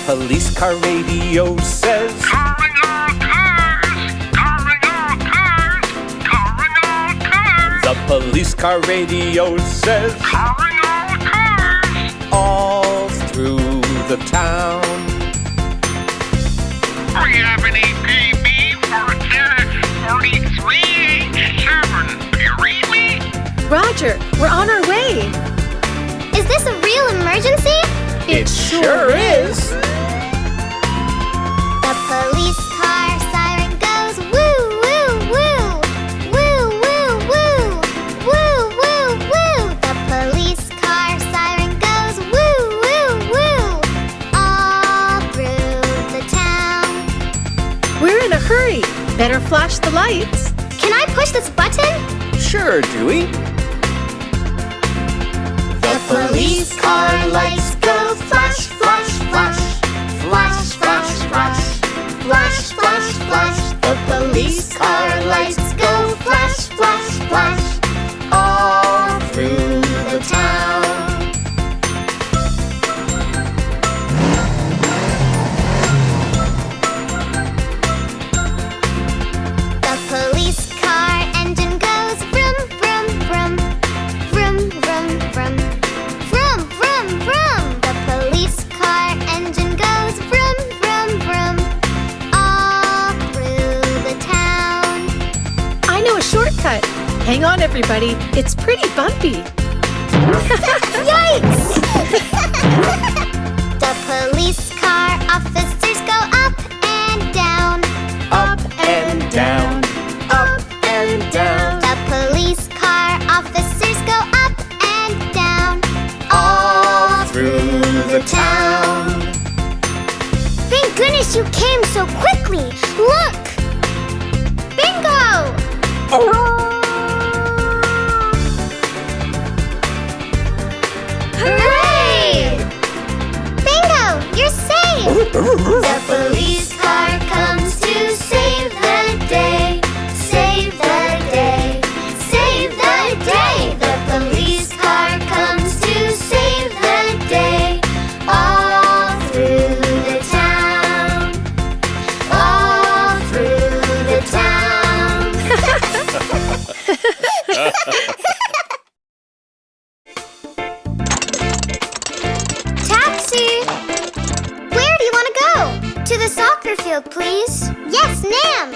police car radio says, calling all cars, calling all cars, calling all cars. the police car radio says, Calling all cars. all through the town. We have an APB for 43H7. Do you read me? Roger, we're on our way. Is this a real emergency? It sure is. The police car siren goes woo, woo, woo. Woo, woo, woo. Woo, woo, woo. The police car siren goes woo, woo, woo. All through the town. We're in a hurry. Better flash the lights. Can I push this button? Sure, Dewey. The police car lights go flash, flash, flash. Flash, flash, flash. Flash, flash, flash. The police car lights go flash, flash, flash. All through the town. The police car engine goes vroom, vroom, vroom. Vroom, vroom, vroom. Vroom, vroom, vroom. The police car engine goes vroom, vroom, vroom. All through the town. I know a shortcut. Hang on, everybody. It's pretty bumpy. Yikes! The police car officers go up and down. Up and down. Up and down. The police car officers go up and down. All Through the town. Thank goodness you came so quickly. Look! Bingo! Hooray! Bingo! You're safe! The police car comes to save the day. Save the day. Save the day. The police car comes to save the day. All through the town. All through the town. Taxi! Where do you want to go? To the soccer field, please. Yes, ma'am.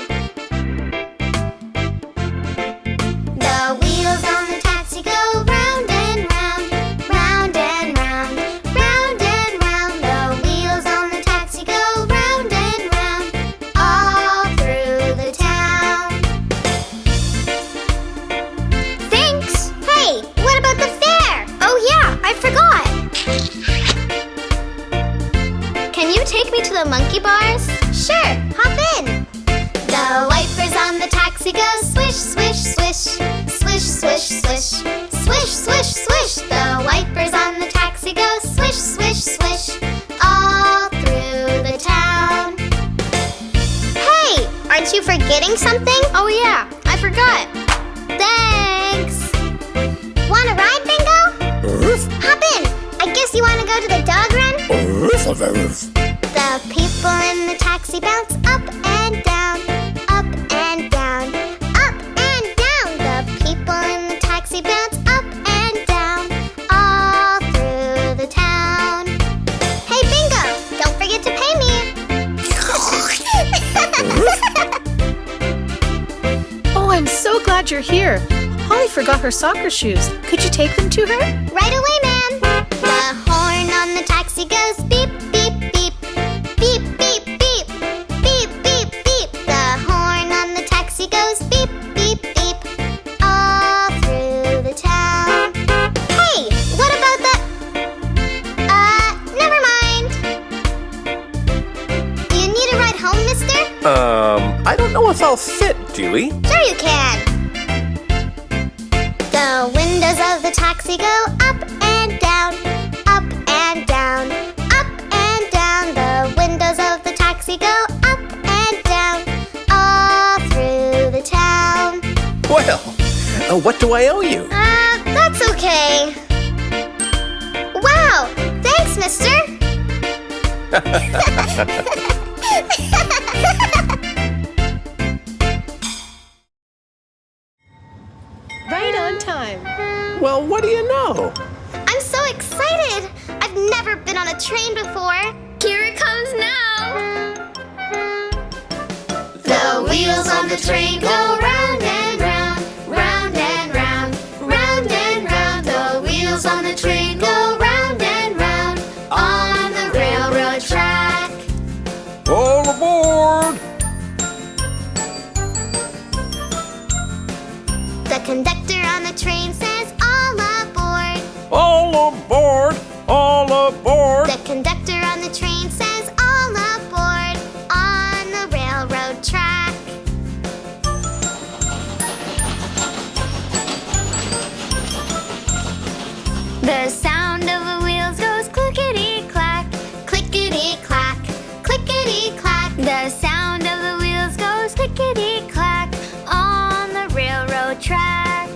The wheels on the taxi go round and round, round and round, round and round. The wheels on the taxi go round and round, all through the town. Thanks. Hey, what about the fare? Oh yeah, I forgot. Can you take me to the monkey bars? Sure, hop in. The wipers on the taxi go swish, swish, swish. Swish, swish, swish. Swish, swish, swish. The wipers on the taxi go swish, swish, swish. All through the town. Hey, aren't you forgetting something? Oh yeah, I forgot. Thanks. Want a ride, Bingo? Hop in. I guess you want to go to the dog run? The people in the taxi bounce up and down, up and down, up and down. The people in the taxi bounce up and down, all through the town. Hey, Bingo, don't forget to pay me. Oh, I'm so glad you're here. Holly forgot her soccer shoes. Could you take them to her? Right away, ma'am. The horn on the taxi goes beep, beep, beep. Beep, beep, beep. Beep, beep, beep. The horn on the taxi goes beep, beep, beep. All through the town. Hey, what about the... never mind. Do you need a ride home, mister? I don't know if I'll fit, Dewey. Sure you can. The windows of the taxi go up and down, up and down, up and down. The windows of the taxi go up and down, all through the town. Well, what do I owe you? That's okay. Wow, thanks, mister. Right on time. Well, what do you know? I'm so excited! I've never been on a train before. Here it comes now. The wheels on the train go round and round, round and round, round and round. The wheels on the train go round and round on the railroad track. All aboard! The conductor on the train says, all aboard. All aboard! All aboard! The conductor on the train says, all aboard on the railroad track. The sound of the wheels goes clickety-clack, clickety-clack, clickety-clack. The sound of the wheels goes clickety-clack on the railroad track.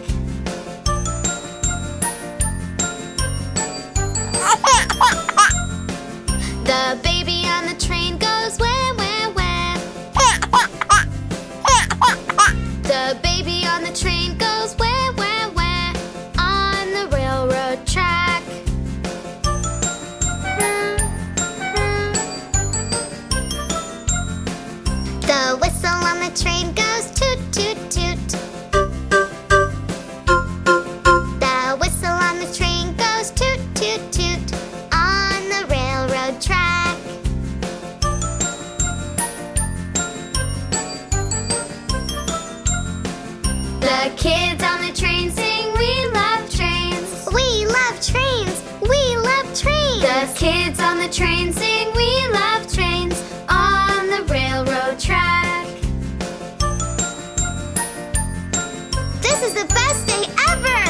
The baby on the train goes wah, wah, wah. The baby on the train goes wah, wah, wah on the railroad track. The whistle on the train goes toot, toot, toot. The whistle on the train goes toot, toot, toot on the railroad track. The kids on the train sing, we love trains. We love trains. We love trains. The kids on the train sing, we love trains on the railroad track. This is the best day ever!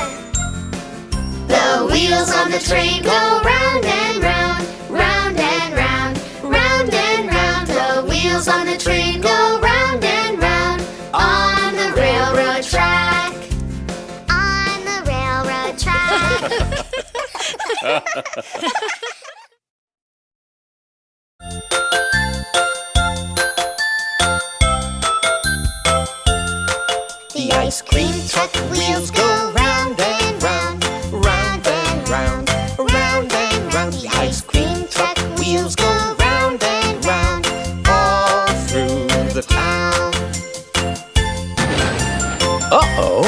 The wheels on the train go round and round, round and round, round and round. The wheels on the train go round and round on the railroad track. On the railroad track. The ice cream truck wheels go round and round, round and round, round and round. The ice cream truck wheels go round and round all through the town. Uh-oh.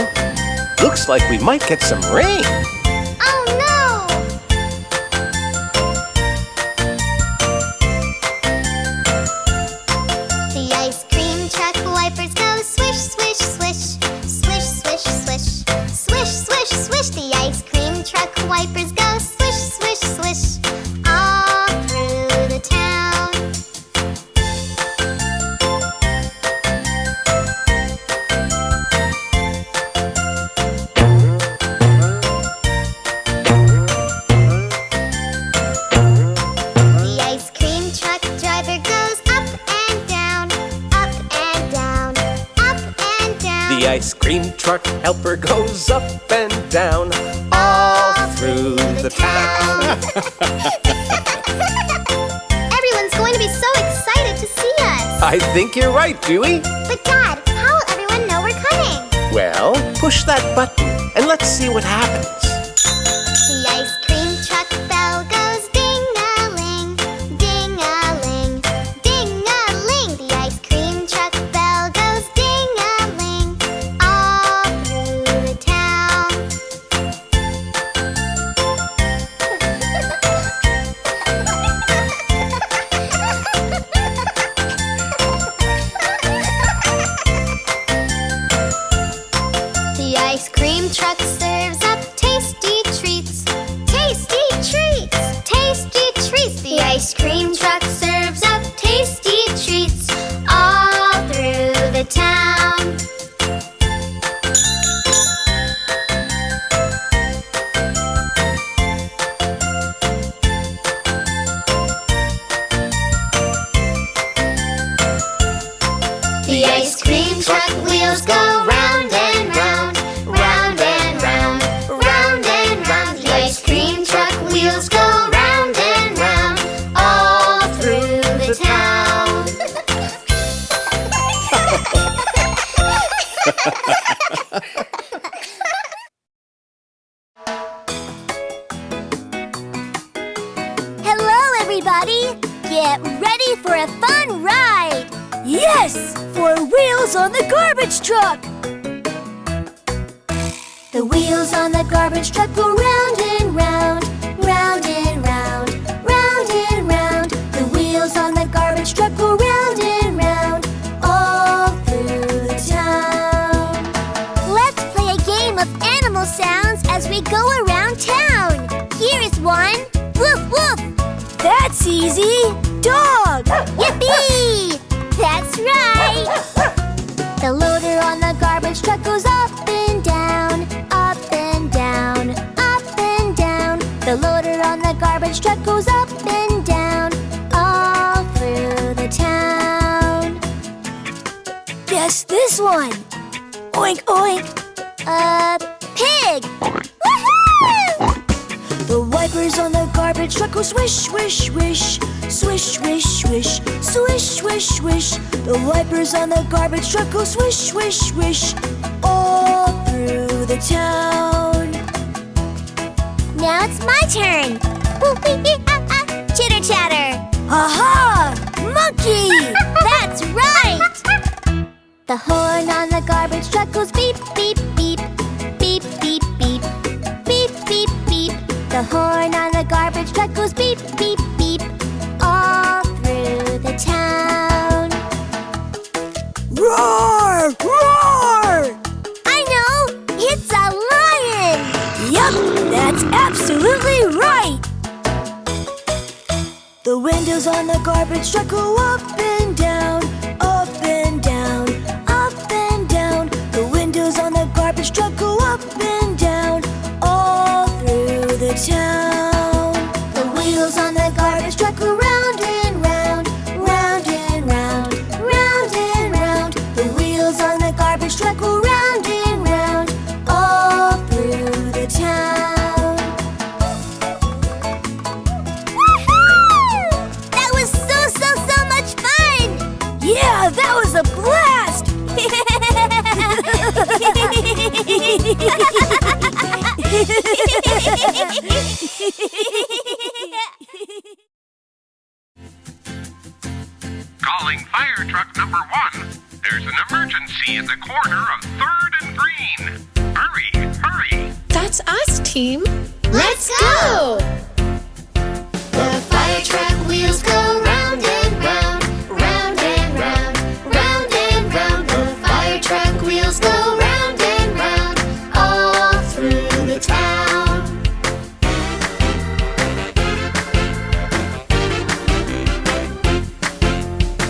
Looks like we might get some rain. Oh no! The ice cream truck wipers go swish, swish, swish, swish, swish, swish, swish, swish, swish. The ice cream truck wipers go swish, swish, swish all through the town. The ice cream truck driver goes up and down, up and down, up and down. The ice cream truck helper goes up and down all through the town. Everyone's going to be so excited to see us. I think you're right, Dewey. But Dad, how will everyone know we're coming? Well, push that button and let's see what happens. The ice cream truck bell goes ding-a-ling, ding-a-ling, ding-a-ling. The ice cream truck bell goes ding-a-ling all through the town. The ice cream truck serves up tasty treats, tasty treats, tasty treats. The ice cream truck serves up tasty treats all through the town. The ice cream truck wheels go round and round, round and round, round and round. The ice cream truck wheels go round and round all through Hello, everybody! Get ready for a fun ride! Yes! For Wheels on the Garbage Truck! The wheels on the garbage truck go round and round, round and round, round and round. The wheels on the garbage truck go round and round, all through the town. Let's play a game of animal sounds as we go around town. Here is one. Woof, woof. That's easy. Dog. Yippee! That's right. The loader on the garbage truck goes up and down, up and down, up and down. The loader on the garbage truck goes up and down, all through the town. Guess this one. Oink, oink. Pig. Woohoo! The wipers on the garbage truck go swish, swish, swish. Swish, swish, swish, swish, swish, swish. The wipers on the garbage truck go swish, swish, swish, all through the town. Now it's my turn. Chitter chatter. Aha! Monkey! That's right! The horn on the garbage truck goes beep, beep, beep. Beep, beep, beep. Beep, beep, beep. The horn on the garbage truck goes beep, beep, beep. All through the town. Roar! Roar! I know! It's a lion! Yup! That's absolutely right! The windows on the garbage truck go up and down, up and down, up and down. The windows on the garbage truck go up and down, all through the town. The wheels on the garbage truck go round and round, round and round, round and round. The wheels on the garbage truck go round and round, all through the town. Woohoo! That was so much fun! Yeah, that was a blast! Calling fire truck number 1. There's an emergency at the corner of 3rd and Green. Hurry, hurry. That's us, team. Let's go! The fire truck wheels go round and round, round and round, round and round. The fire truck wheels go round and round, all through the town.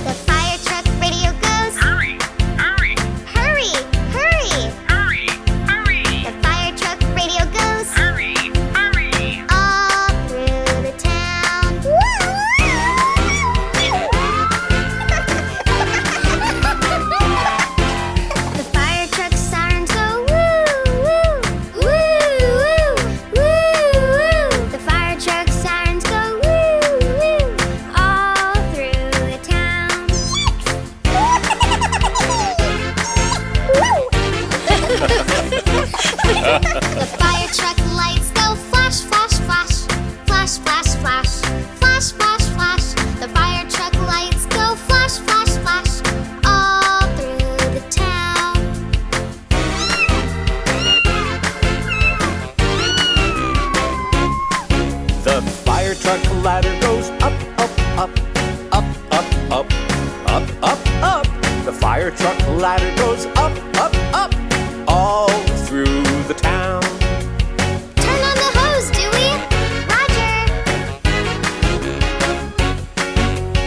The fire truck radio goes, Hurry, hurry, hurry, hurry. hurry, hurry. The fire truck radio goes, Hurry, hurry. all through the town. The fire truck sirens go woo, woo, woo, woo, woo, woo. The fire truck sirens go woo, woo, all through the town. The fire truck lights go flash, flash, flash, flash, flash, flash, flash, flash, flash. The fire truck lights go flash, flash, flash, all through the town. The fire truck ladder goes up, up, up, up, up, up, up, up, up. The fire truck ladder goes up, up, up, all through the town. Turn on the hose, Dewey. Roger.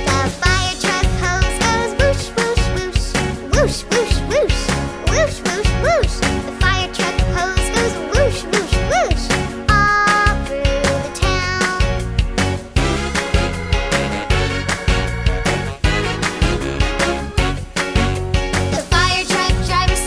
The fire truck hose goes whoosh, whoosh, whoosh, whoosh, whoosh, whoosh, whoosh, whoosh, whoosh. The fire truck hose goes whoosh, whoosh, whoosh, all through the town. The fire truck driver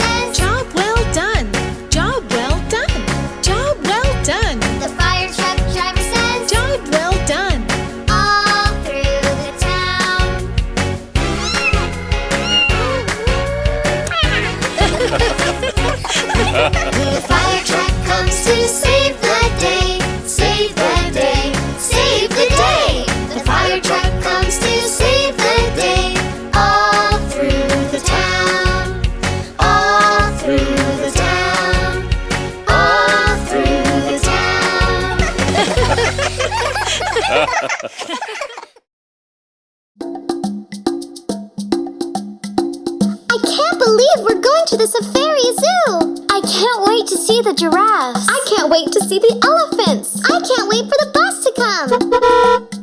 believe we're going to the safari zoo! I can't wait to see the giraffes. I can't wait to see the elephants! I can't wait for the bus to come!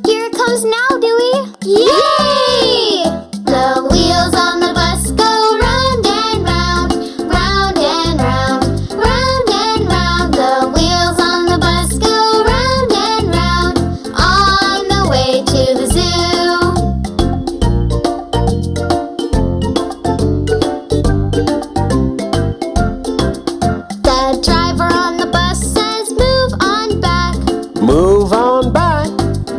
Here it comes now, Dewey! Yay! The wheels on the bus go round and round, round and round, round and round. The wheels on the bus go round and round, on the way to the zoo. The driver on the bus says, move on back. Move on back,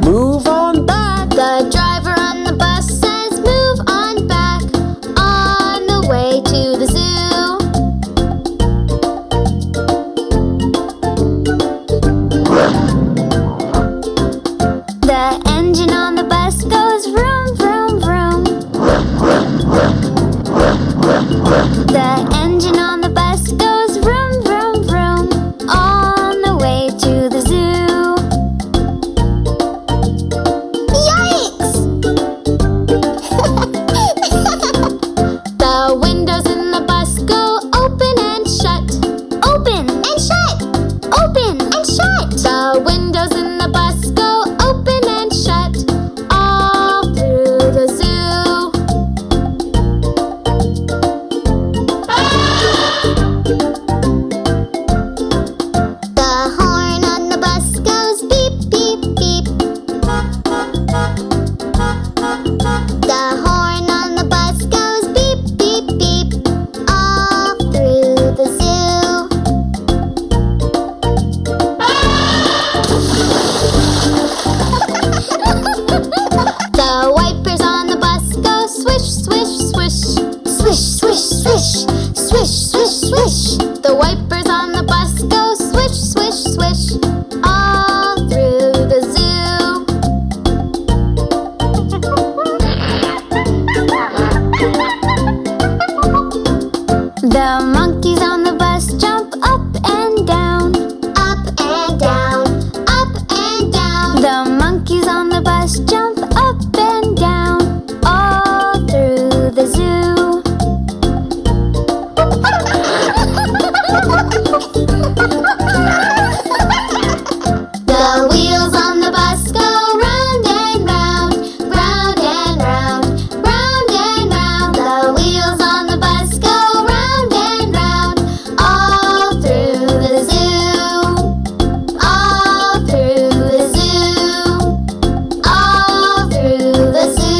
move on back. The driver on the bus says, move on back, on the way to the zoo. The engine on the bus goes vroom, vroom, vroom. The engine on the bus goes vroom, vroom, vroom, on the way to the zoo. Yikes! The windows in the bus go open and shut. Open and shut. Open and shut. The windows in the bus go open and shut, all through the zoo. The horn on the bus goes beep, beep, beep. The horn on the bus goes beep, beep, beep, all through the zoo. The wipers on the bus go swish, swish, swish. Swish, swish, swish. Swish, swish, swish. The wipers on the bus go swish, swish, swish, all through the zoo. The monkeys on the bus jump up and down. Up and down, up and down. The monkeys on the bus jump up and down, all through the zoo. The wheels on the bus go round and round, round and round, round and round. The wheels on the bus go round and round, all through the zoo. All through the zoo. All through the zoo.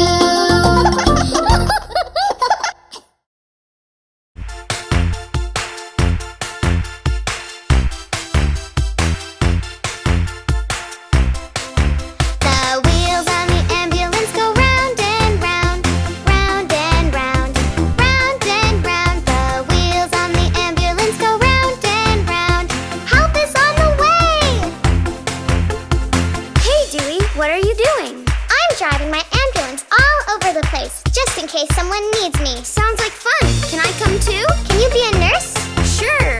The wheels on the ambulance go round and round, round and round, round and round. The wheels on the ambulance go round and round. Help is on the way! Hey, Dewey, what are you doing? I'm driving my ambulance all over the place, just in case someone needs me. Sounds like fun. Can I come too? Can you be a nurse? Sure.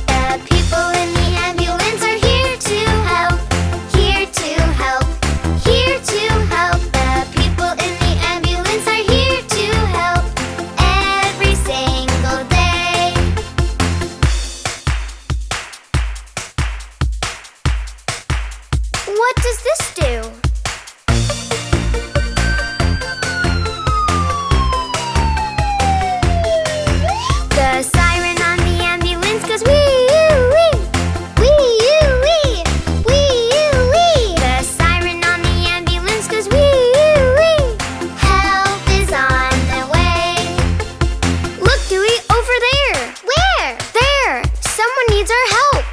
The people in the ambulance are here to help, here to help, here to help. The people in the ambulance are here to help every single day. What does this do? The siren on the ambulance goes wee-oo-wee, wee-oo-wee, wee-oo-wee. The siren on the ambulance goes wee-oo-wee. Help is on the way. Look, Dewey, over there. Where? There. Someone needs our help.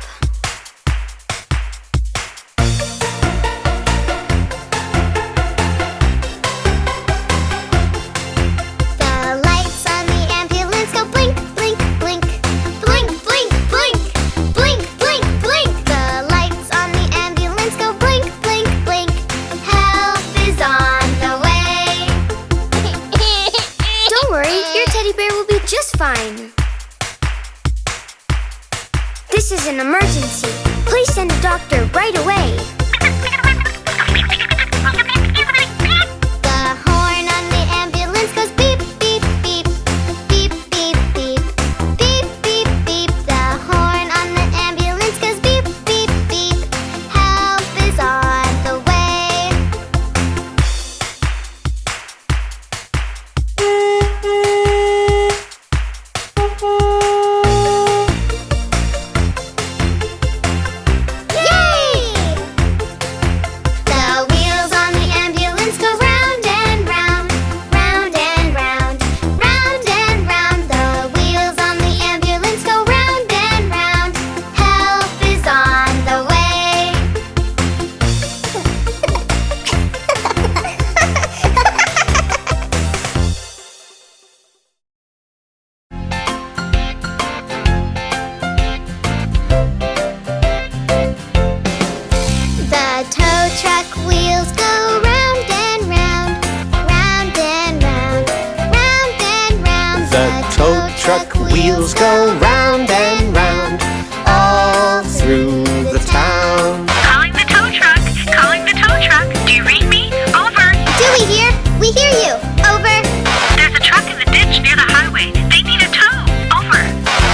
truck wheels go round and round, round and round, round and round. The tow truck wheels go round and round all through the town. Calling the tow truck. Calling the tow truck. Do you read me? Over. Dewey here. We hear you. Over. There's a truck in the ditch near the highway. They need a tow. Over.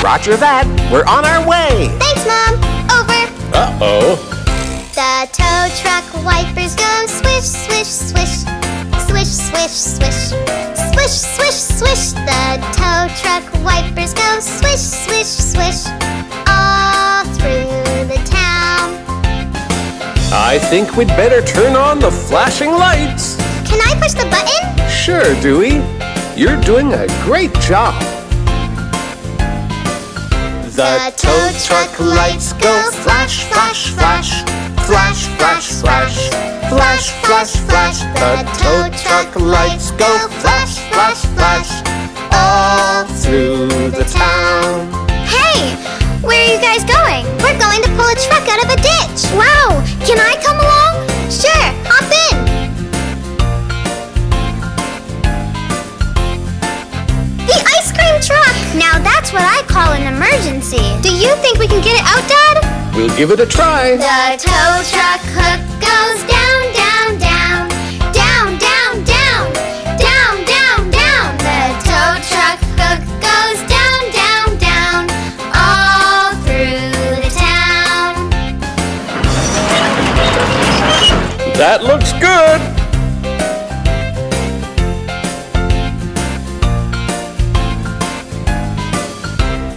Roger that. We're on our way. Thanks, Mom. Over. Uh-oh. The tow truck wipers go swish, swish, swish. Swish, swish, swish. Swish, swish, swish. The tow truck wipers go swish, swish, swish. All through the town. I think we'd better turn on the flashing lights. Can I push the button? Sure, Dewey. You're doing a great job. The tow truck lights go flash, flash, flash. Flash, flash, flash. Flash, flash, flash. The tow truck lights go flash, flash, flash. All through the town. Hey! Where are you guys going? We're going to pull a truck out of a ditch. Wow! Can I come along? Sure, hop in. The ice cream truck! Now that's what I call an emergency. Do you think we can get it out, Dad? We'll give it a try. The tow truck hook goes down, down, down. Down, down, down. Down, down, down. The tow truck hook goes down, down, down. All through the town. That looks good.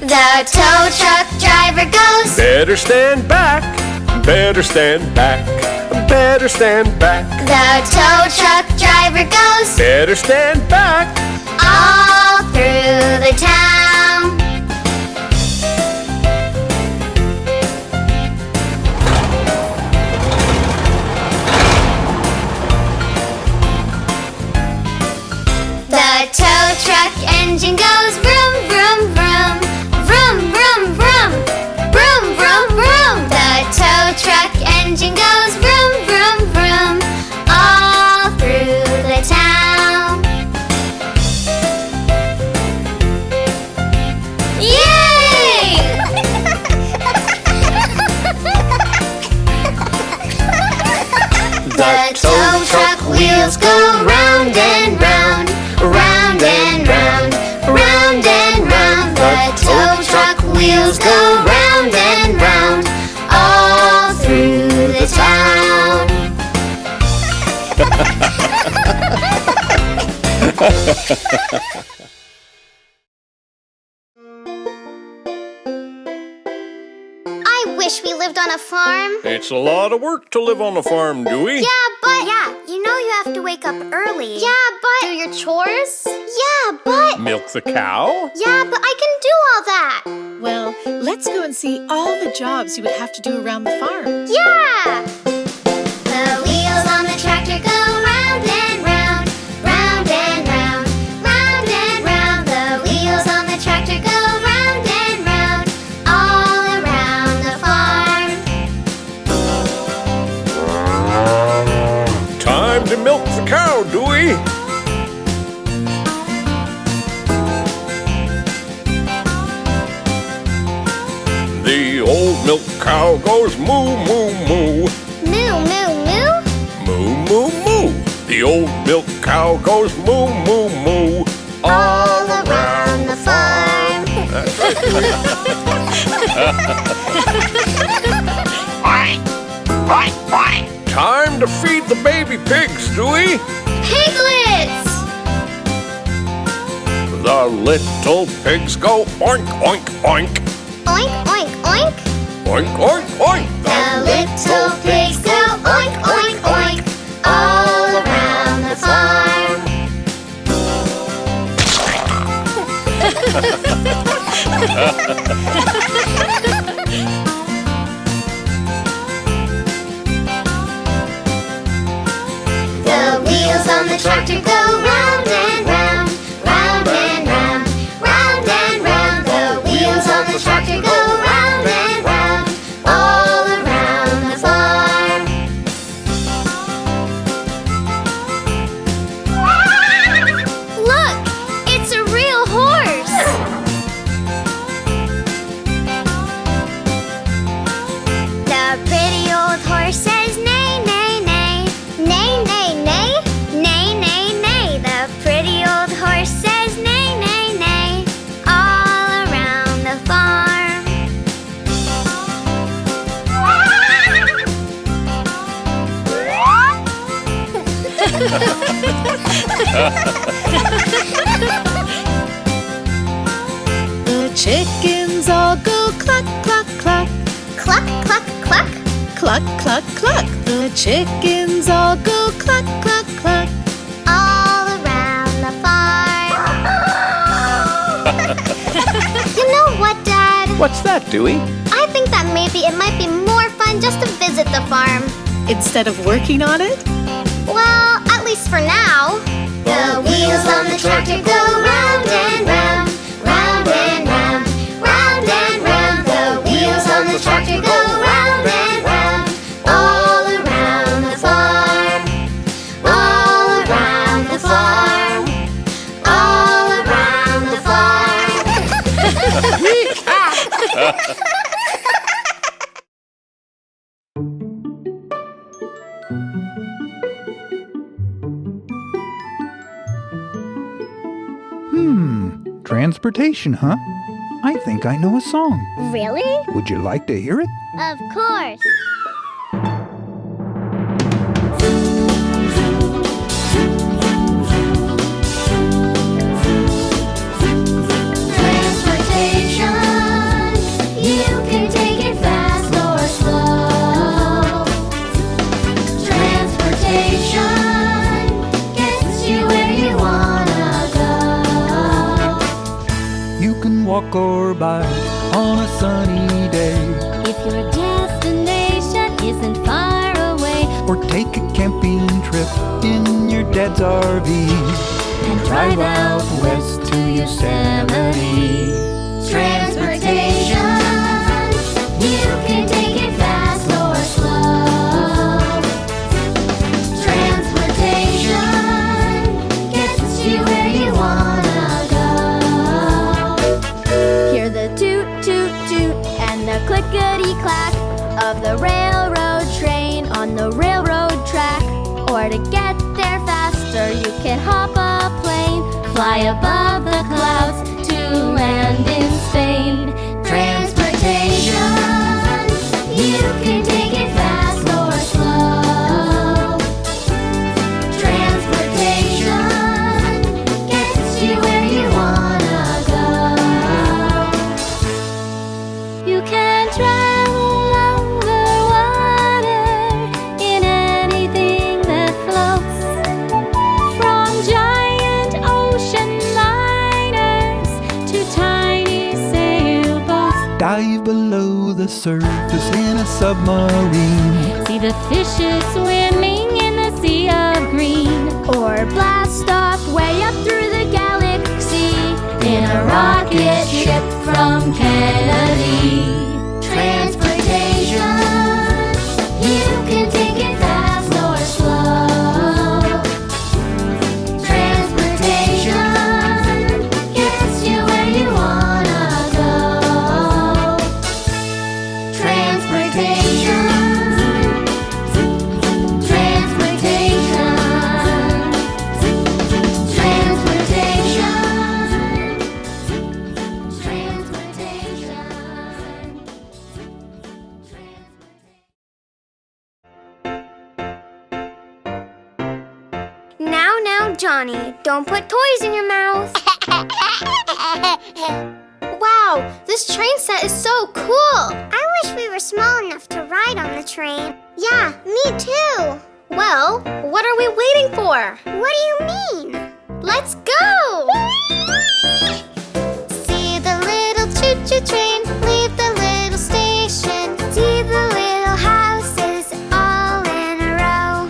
The tow truck driver goes. Better stand back. Better stand back. Better stand back. The tow truck driver goes. Better stand back. All through the town. The tow truck engine goes vroom, vroom, vroom. Vroom, vroom, vroom. Vroom, vroom, vroom. The tow truck engine goes vroom, vroom, vroom. All through the town. Yay! The tow truck wheels go round and round, round and round, round and round. The tow truck wheels go round and round, all through the town. I wish we lived on a farm. It's a lot of work to live on a farm, Dewey. Yeah, but... Yeah, you know you have to wake up early. Yeah, but... Do your chores? Yeah, but... Milk the cow? Yeah, but I can do all that. Well, let's go and see all the jobs you would have to do around the farm. Yeah! The wheels on the tractor go round and round, round and round, round and round. The wheels on the tractor go round and round, all around the farm. Time to milk the cow, Dewey. The old milk cow goes moo, moo, moo. Moo, moo, moo. Moo, moo, moo. The old milk cow goes moo, moo, moo. All around the farm. That's right, Dewey. Time to feed the baby pigs, Dewey. Piglets! The little pigs go oink, oink, oink. Oink, oink, oink. Oink, oink, oink. The little pigs go oink, oink, oink, all around the farm. The wheels on the tractor go round and round, round and round, round and round. The wheels on the tractor go round and round, all around the farm. The chickens all go cluck, cluck, cluck. Cluck, cluck, cluck. Cluck, cluck, cluck. The chickens all go cluck, cluck, cluck. All around the farm. You know what, Dad? What's that, Dewey? I think that maybe it might be more fun just to visit the farm. Instead of working on it? Well, at least for now. The wheels on the tractor go round and round, round and round, round and round. The wheels on the tractor go round and round, all around the farm, all around the farm, all around the farm. Transportation, huh? I think I know a song. Really? Would you like to hear it? Of course. Transportation, you can take it fast or slow. Transportation gets you where you wanna go. You can walk or bike on a sunny day, If your destination isn't far away, or take a camping trip in your dad's RV and drive out west to Yosemite. Transportation, you can take it fast or slow. Transportation gets you where you wanna go. Hear the toot toot toot and the clickety-clack of the railroad train on the railroad track. Or to get there faster, you can hop a plane, fly above the clouds to land in Spain. Transportation, you can take it fast or slow. Transportation gets you where you wanna go. You can travel over water in anything that floats, from giant ocean liners to tiny sailboats. Dive below the surface in a submarine. See the fishes swimming in the sea of green, or blast off way up through the galaxy in a rocket ship from Kennedy. Transportation, you can take it fast or slow. Transportation gets you where you wanna go. Transportation, transportation, transportation, transportation. Now, Johnny, don't put toys in your mouth. Wow, this train set is so cool. I wish we were small enough to ride on the train. Yeah, me too. Well, what are we waiting for? What do you mean? Let's go! See the little choo-choo train leave the little station. See the little houses all in a row.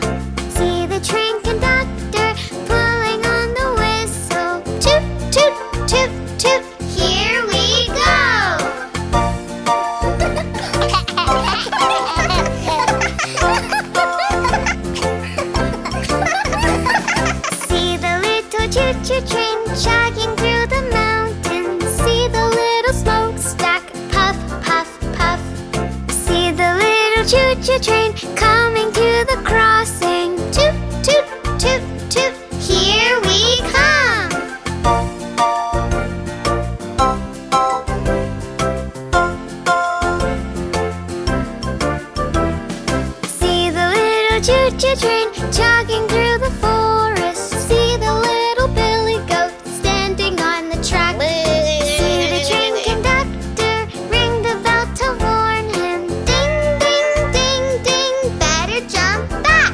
See the train conductor pulling on the whistle. Toot, toot, toot, toot. Here we go! See the little choo-choo train chugging through the mountains. See the little smokestack puff, puff, puff. See the little choo-choo train coming to the crossing. Toot, toot, toot, toot. Here we come! See the little little choo-choo train jogging through the forest. See the little billy goat standing on the track. See the train conductor ring the bell to warn him. Ding, ding, ding, ding, better jump back.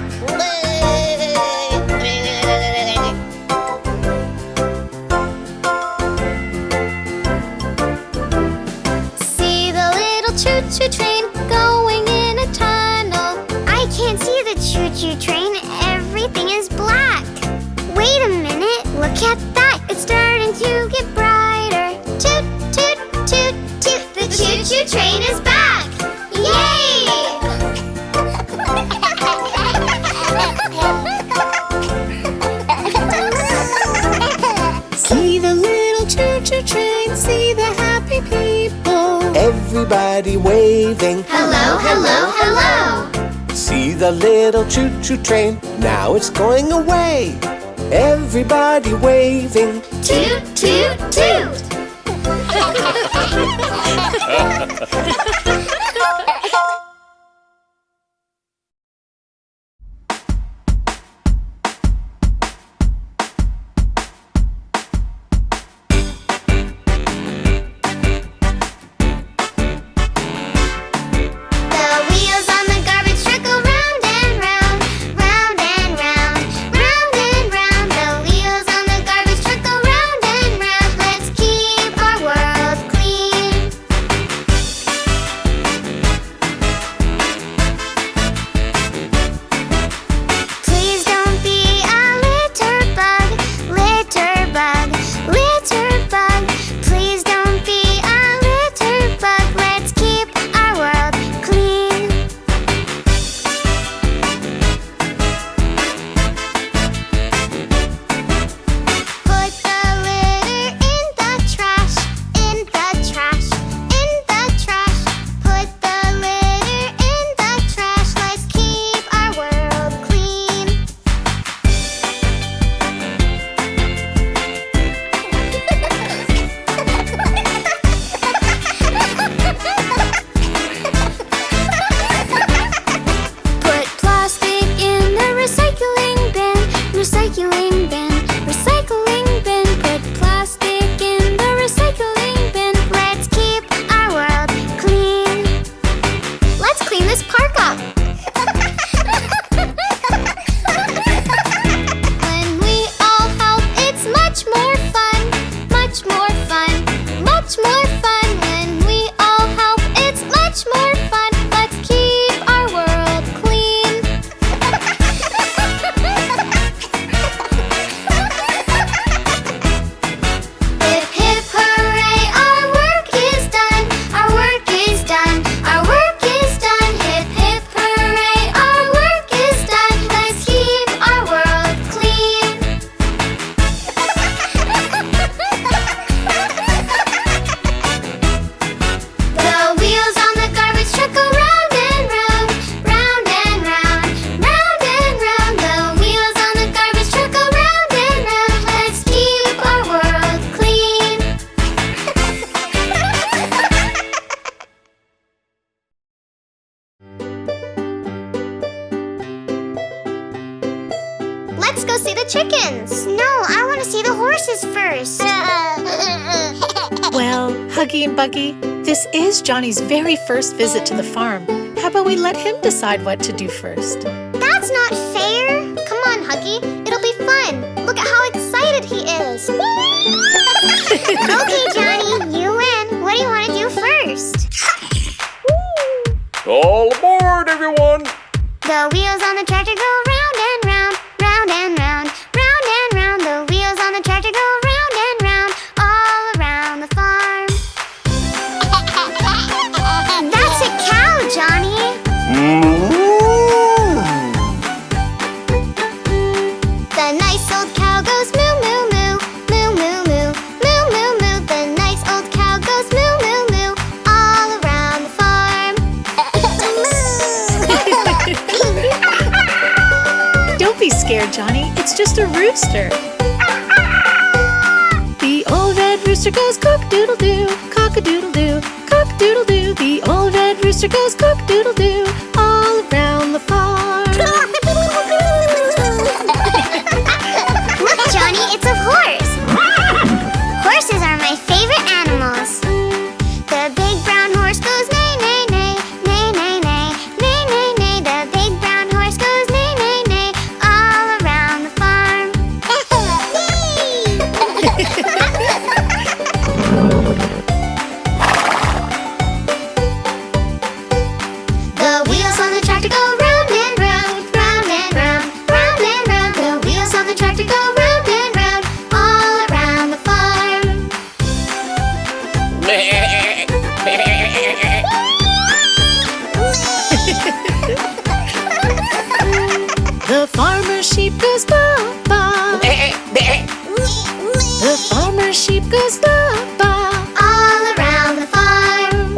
See the little choo-choo train going in a tunnel. I can't see the choo-choo train, everything is black. Wait a minute, look at that, it's starting to get brighter. Toot, toot, toot, toot, the choo-choo train is back! Yay! See the little choo-choo train, see the happy people. Everybody waving. Hello, hello, hello! See the little choo-choo train, now it's going away. Everybody waving. Toot, toot, toot! The wheels on the garbage truck go round and round, round and round, round and round. The wheels on the garbage truck go round and round. Let's keep our world clean. Please don't be a litter bug, litter bug, litter bug. Please don't be a litter bug. Let's keep our world clean. Put the litter in the trash, in the trash, in the trash. Put the litter in the trash. Let's keep our world clean. Put plastic in the recycling bin, recycling bin, recycling bin. Put plastic in the recycling bin. Let's keep our world clean. Let's clean this park up. When we all help, it's much more fun, much more fun, much more fun. When we all help, it's much more fun. Let's keep our world clean. Hip hip hooray, our work is done, our work is done, our work is done. Hip hip hooray, our work is done. Let's keep our world clean. The wheels on the garbage truck go round and round, round and round, round and round. The wheels on the garbage truck go round and round. Let's keep our world clean. Let's go see the chickens. No, I want to see the horses first. Well, Huggy and Buggy, this is Johnny's very first visit to the farm. How about we let him decide what to do first? That's not fair. Come on, Huggy. It'll be fun. Look at how excited he is. Okay, Johnny, you win. What do you want to do first? All aboard, everyone! The wheels on the tractor go round and round, round and round, round and round. The wheels on the tractor go round and round, all around the farm. That's a cow, Johnny. The nice old cow goes moo moo moo, moo moo moo, moo moo moo. The nice old cow goes moo moo moo, all around the farm. Don't be scared, Johnny. It's just a rooster. The old red rooster goes cock-a-doodle-doo, cock-a-doodle-doo, cock-a-doodle-doo. The old red rooster goes cock-a-doodle-doo, all around the farm. The farmer's sheep goes baa baa. The farmer's sheep goes baa baa. All around the farm.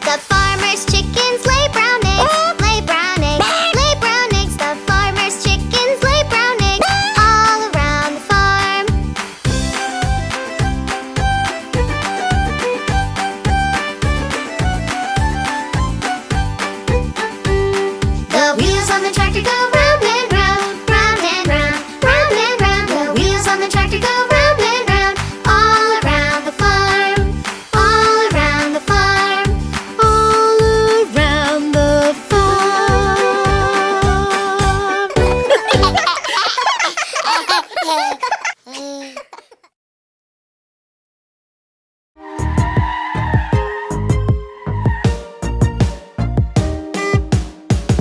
The farmer's chickens lay brown eggs, lay brown eggs, lay brown eggs. The farmer's chickens lay brown eggs all around the farm. The wheels on the tractor go round and round, round and round, round and round. The wheels on the tractor go round and round, all around the farm, all around the farm, All around the farm.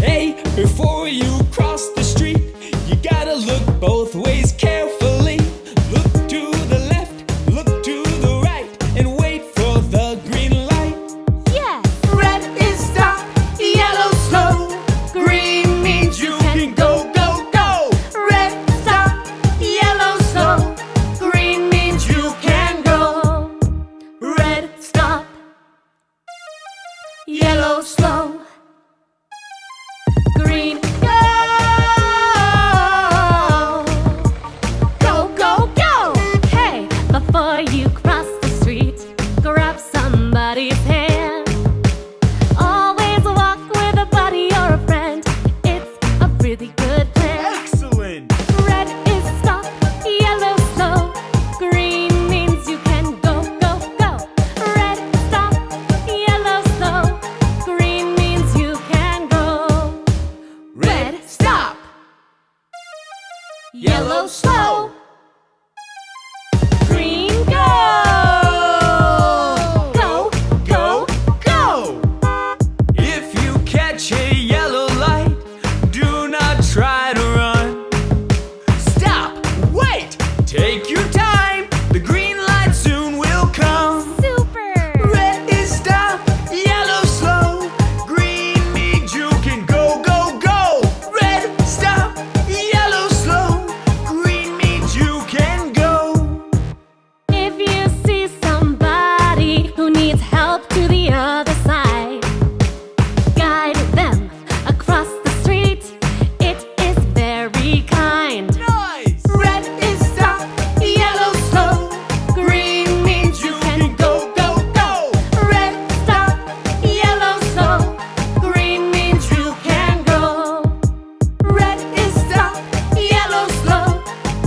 Hey, before you cross the street, you gotta look both ways carefully. Look to the left, look to the right, and wait for the green light. Yes. Red is stop, yellow slow. Green means you can go, go, go. Red stop, yellow slow. Green means you can go. Red stop, yellow slow. Green go. Go, go, go. Hey, before you cross the street, grab somebody's hand. Always walk with a buddy or a friend. It's a really good plan. Excellent. Red is stop, yellow slow. Green means you can go, go, go. Red stop, yellow slow. Green means you can go. Red stop, Yellow slow. Green go. Go, go, go. If you catch a yellow light, do not try to run. Stop, wait. Take your time, the green light soon will come. super. Red is stop, yellow slow. Green means you can go, go, go. Red stop, yellow slow. Green means you can go. If you see somebody who needs help to the other side, guide them across the street. It is very kind. Nice. Red is stop, yellow slow. Green means you can go, go, go. Red stop, yellow slow. Green means you can go. Red is stop, yellow slow.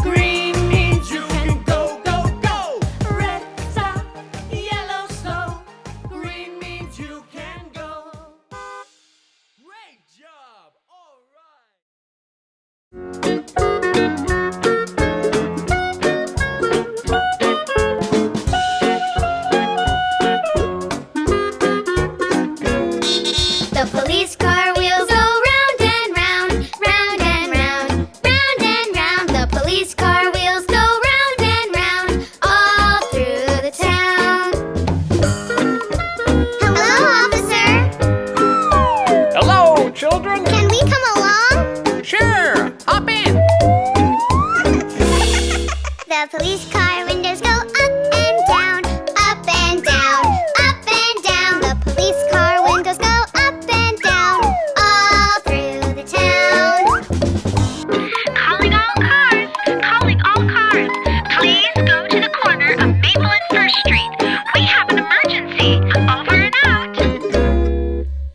Green means you can go, go, go. Red stop, Yellow slow. Green means you can go. Great job. All right. The police car wheels go round and round, round and round, round and round. The police car wheels go round and round, all through the town. Hello, officer. Hello, children. Can we come along? Sure. Hop in. The police car windows go up and down, up and down, up and down. The police car windows go up and down, all through the town. calling all cars, calling all cars. Please go to the corner of Maple and First Street. We have an emergency. Over and out.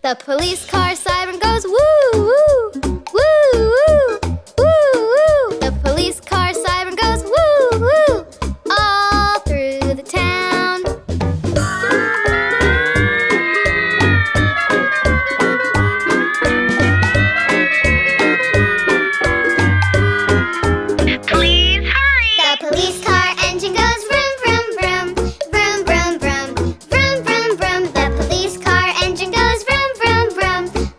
The police car siren goes woo woo, woo woo, woo woo. The police car siren goes woo woo, all through the town. Please hurry. The police car engine goes vroom vroom vroom, vroom vroom vroom, vroom vroom vroom. The police car engine goes vroom vroom vroom,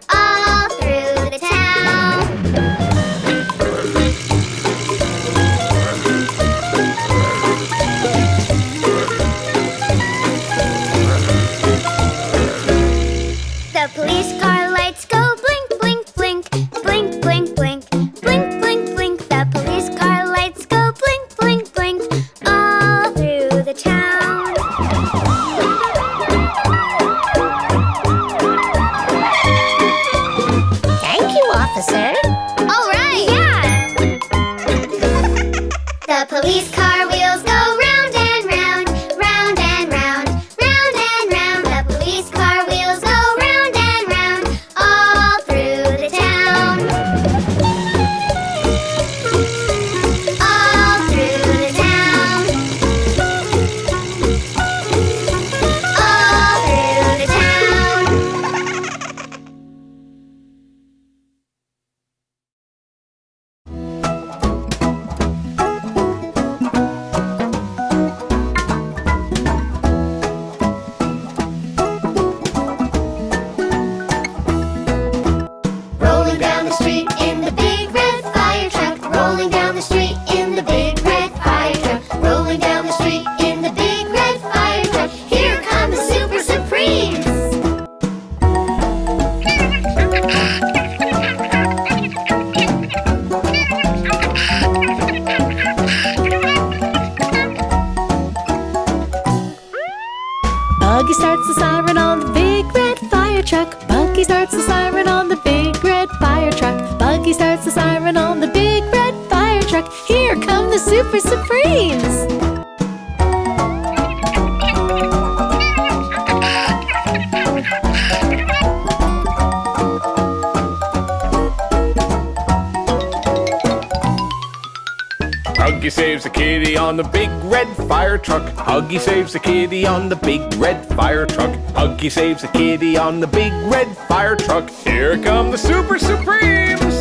Thank you, officer. All right! Yeah! The police car wheels go round and round, round and round, round and round. The police car wheels go round and round, all through the town. All through the town. All through the town. Rolling down the street in the big red fire truck. Rolling down the street in the big red fire truck. Rolling down the street in the big red fire truck. Here come the Super Supremes. Buggy starts the siren on the big red fire truck. Buggy starts the siren on the big red fire truck. Buggy starts the siren on the big red fire truck. Here come the Super Supremes. Huggy saves the kitty on the big red fire truck. Huggy saves the kitty on the big red fire truck. Huggy saves the kitty on the big red fire truck. Here come the Super Supremes.